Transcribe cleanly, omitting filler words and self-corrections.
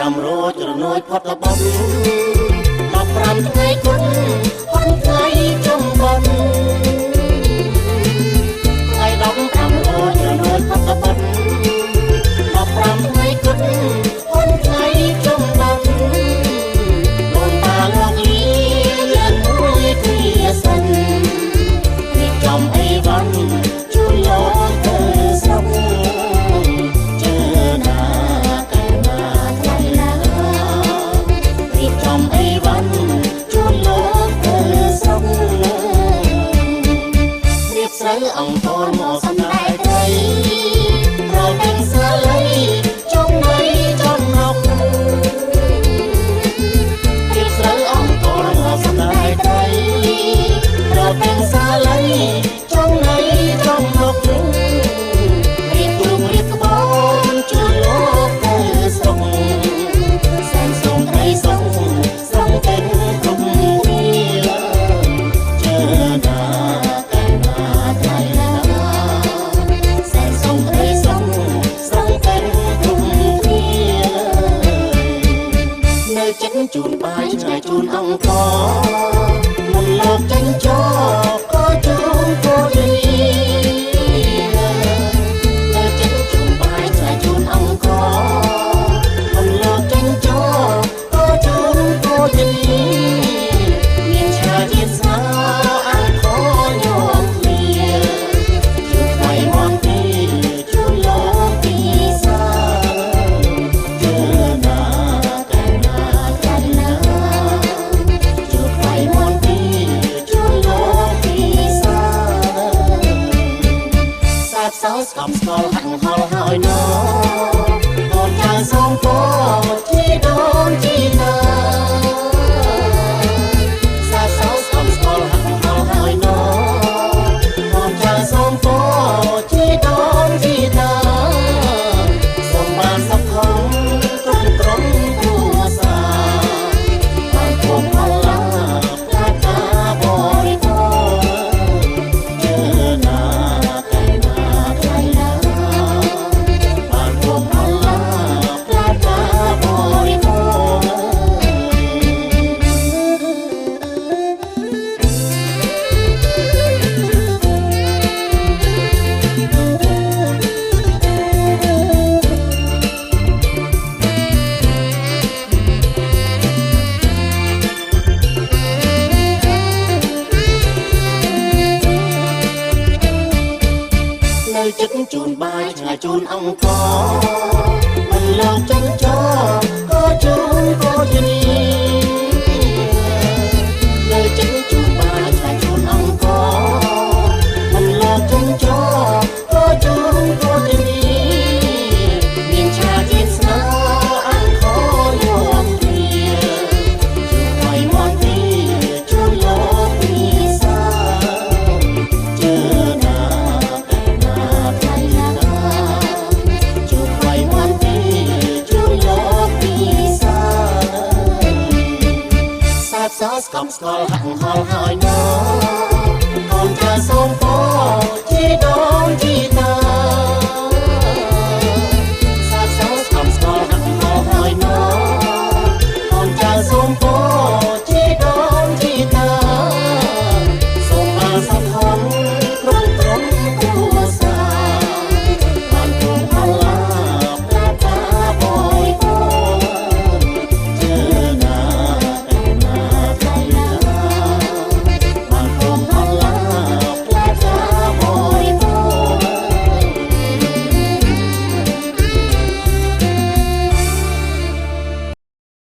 5រោចរនួយផុតបត់15ថ្ងៃគុណផុតថ្ងៃចំបន់ថ្ងៃ15រោចរនួយផុតបត់15ថ្ងៃគុណផុតថ្ងៃចំបន់ដូនតាលោកលីយើងមួយគ្នាសិនរៀបចំអីវ៉ាន់ជួយលោកទៅស្រុកអង្គរមកសណ្ដែកត្រីរកទាំងសាលីចុងនៃចំណុករៀបស្រូវអង្គរមកសណ្ដែកត្រីរកទាំងសាលីចុងនៃចំណុករៀបទូងរៀបក្បូនជួយលោកទៅស្រុកសែនសុំត្រីសុំស្រង់ទាំងគ្រប់គ្នាជើណាជូនបាយឆ្ងាយជូនអង្គមុនលោកចេញចោក៏ជូនក៏យានៅចេញជូនបាយឆ្ងាយជូនអង្គមុនលោកចេញចោក៏ជូនក៏យាមានឆាជាស្នោអង្គញោមគ្នាជូនថ្លៃមកទីជូនលោកពីសាសោស្កំស្គាល់ហាក់ហល់ហើយណូកូនចៅសូមពរជីដូនជីតាសាសោស្កំស្គាល់ហាក់ហល់ហើយណូកូនចៅសូមពរជីដូនជីតាសូមបានសុខក្នុងក្រុមគ្រួសារបានភពផល្លាប្រាថ្នាបរិបូរណ៍ជឿណាចិត្តជូនបាយឆ្ងាយជូនអង្គមិនលោកចេញចោក៏ជូនក៏យានៅចិត្តជូនបាយឆ្ងាយជូនអង្គមិនលោកចេញចោក៏ជូនក៏យាមានឆាជាស្នោអង្គញោមគ្នាជួយថ្លៃមកទីជួយលោកពីសាជឿណាសោស្កំស្គាល់ហាក់ហល់ហើយណូកូនចៅសូមពរជីដូន